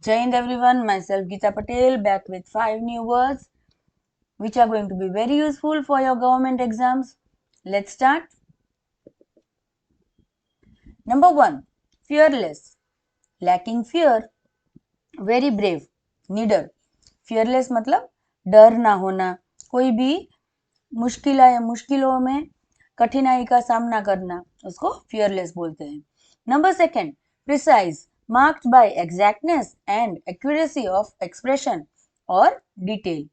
Jai Hind everyone, myself Geeta Patel back with 5 new words which are going to be very useful for your government exams. Let's start. Number 1, fearless, lacking fear, very brave, निडर. fearless मतलब डर ना होना, कोई भी मुश्किलों में कठिनाई का सामना करना, उसको fearless बोलते हैं. Number 2, precise, marked by exactness and accuracy of expression or detail.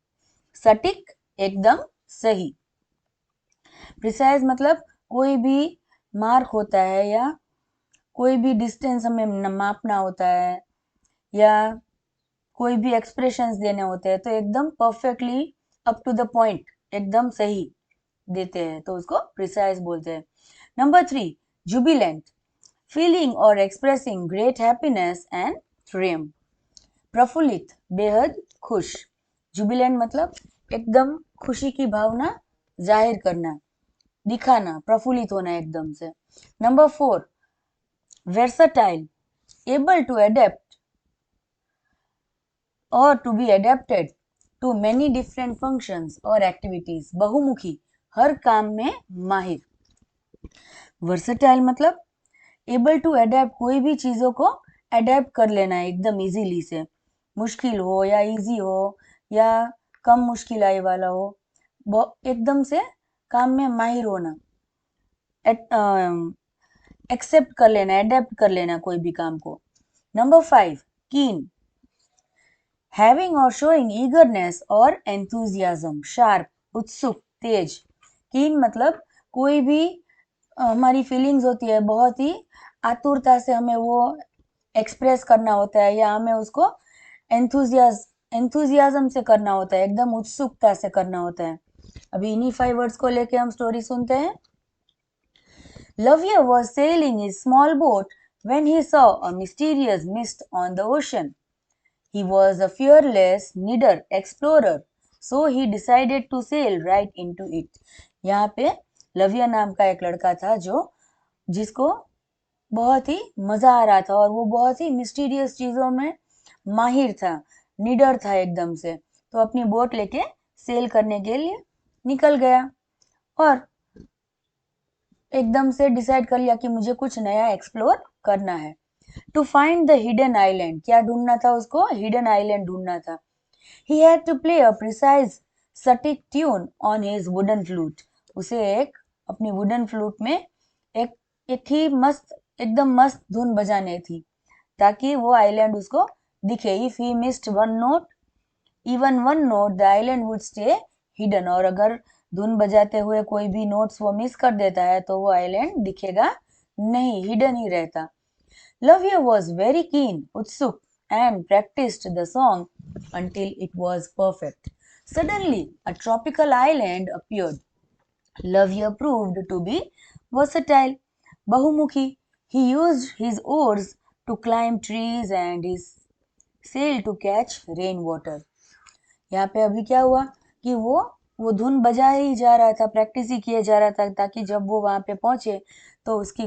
सटीक, एकदम सही. प्रिसाइज मतलब कोई भी मार्क होता है या कोई भी डिस्टेंस हमें मापना होता है या कोई भी एक्सप्रेशंस देने होते हैं तो एकदम perfectly up to the point, एकदम सही देते हैं तो उसको प्रिसाइज बोलते हैं. नंबर 3, जुबिलेंट, फीलिंग और expressing great happiness and triumph. प्रफुल्लित, बेहद खुश. जुबिलेंट मतलब एकदम खुशी की भावना जाहिर करना, दिखाना, प्रफुल्लित होना एकदम से. Number 4, versatile, able to adapt or to be adapted to many different functions or activities. बहुमुखी, हर काम में माहिर. versatile मतलब able to adapt, कोई भी चीजों को अडेप्ट कर लेना एकदम इजीली से, मुश्किल हो या इजी हो या कम मुश्किल आई वाला हो, एकदम से काम में माहिर होना, एक्सेप्ट कर लेना, एडेप्ट कर लेना कोई भी काम को. नंबर 5, कीन, हैविंग और शोइंग ईगरनेस और एंथुजियाज्म, शार्प, उत्सुक, तेज. कीन मतलब कोई भी हमारी फीलिंग्स होती है, बहुत ही आतुरता से हमें वो एक्सप्रेस करना होता है या हमें उसको एंथुजियाज्म से करना होता है, एकदम उत्सुकता से करना होता है. अभी इन्हीं 5 वर्ड्स को लेके हम स्टोरी सुनते हैं. Lavia was sailing his small boat when he saw a mysterious mist on the ocean. He was a fearless, niddar explorer, so he decided to sail right into it. यहाँ पे लविया नाम का एक लड़का था जिसको बहुत ही मजा आ रहा था और वो बहुत ही मिस्टीरियस चीजों में माहिर था, निडर था एकदम से, तो अपनी बोट लेके सेल करने के लिए निकल गया और एकदम से डिसाइड कर लिया कि मुझे कुछ नया एक्सप्लोर करना है. To find the hidden island, क्या ढूंढना था उसको? हिडन आइलैंड ढूंढना था. He had to play a precise सटीक tune on his wooden flute. उसे अपनी वुडन फ्लूट में एक ही एकदम मस्त धुन बजाने थी ताकि वो आइलैंड उसको दिखे. If he missed one note, even one note, the island would stay hidden. और अगर धुन बजाते हुए कोई भी नोट्स वो मिस कर देता है तो वो आइलैंड दिखेगा नहीं, हिडन ही रहता. Lavia was very keen, उत्सुक, and practiced the song until it was perfect. Suddenly, a tropical island appeared. Lavia proved to be versatile, बहुमुखी. He used his oars to climb trees and his sail to catch rainwater. यहाँ पे अभी क्या हुआ कि वो धुन बजा ही जा रहा था, प्रैक्टिस ही किए जा रहा था ताकि जब वो वहां पे पहुंचे तो उसकी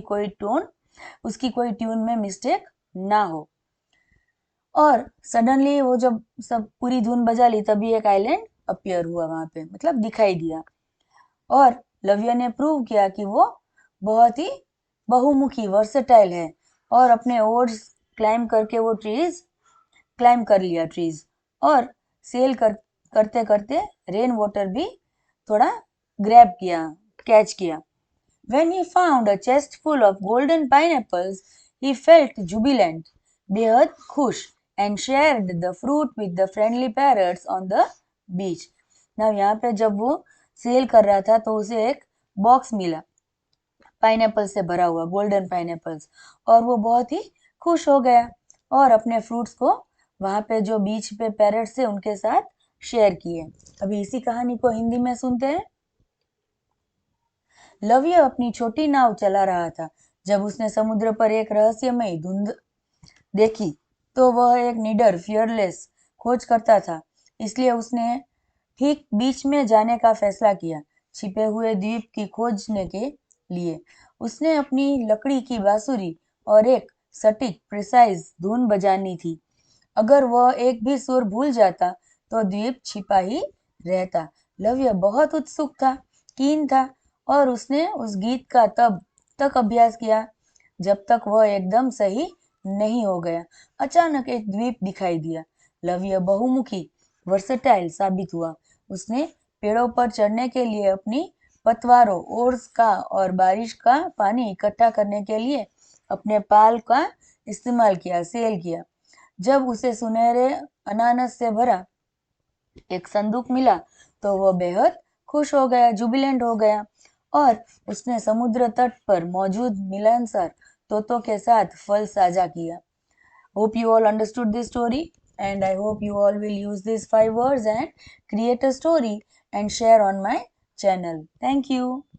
कोई ट्यून में मिस्टेक ना हो. और सडनली वो जब सब पूरी धुन बजा ली तभी एक आइलैंड अपीयर हुआ वहां पे, मतलब दिखाई दिया. और लविया ने प्रूव किया कि वो बहुत ही बहुमुखी, वर्सेटाइल है और अपने ओर्स क्लाइम करके वो क्लाइम कर लिया ट्रीज और सेल करते करते रेन वाटर भी थोड़ा ग्रैब किया, कैच किया. When he found a chest full of golden pineapples, he felt jubilant, बेहद खुश, and shared the fruit with the friendly parrots on the beach. Now यहाँ पे जब वो सेल कर रहा था तो उसे एक बॉक्स मिला पाइनएप्पल से भरा हुआ, गोल्डन पाइनएप्पल्स, और वो बहुत ही खुश हो गया और अपने फ्रूट्स को वहां पे जो बीच पे पैरट्स थे उनके साथ शेयर किए. अभी इसी कहानी को हिंदी में सुनते हैं. लविया अपनी छोटी नाव चला रहा था. जब उसने समुद्र पर एक रहस्यमयी धुंध देखी तो वह एक निडर, फियरलेस खोज करता था, इसलिए उसने ठीक बीच में जाने का फैसला किया. छिपे हुए द्वीप की खोजने के लिए उसने अपनी लकड़ी की बांसुरी और एक सटीक प्रिसाइज धुन बजानी थी. अगर वह एक भी सुर भूल जाता तो द्वीप छिपा ही रहता। लव्य बहुत उत्सुक था, कीन था, और उसने उस गीत का तब तक अभ्यास किया जब तक वह एकदम सही नहीं हो गया। अचानक एक द्वीप दिखाई दिया। लव्य बहुमुखी वर्सटाइल साबित हुआ। उसने पेड़ों पर चढ़ने के लिए अपनी पतवारों, ओर्स का और बारिश का पानी इकट्ठा करने के लिए अपने पाल का इस्तेमाल किया, सेल किया। जब उसे सुनहरे अनानस से भरा एक संदूक मिला तो वह बेहद खुश हो गया, जुबिलेंट हो गया, और उसने समुद्र तट पर मौजूद मिलनसार तोतों के साथ फल साझा किया। Hope you all understood this story, and I hope you all will use these 5 words and create a story and share on my channel. Thank you.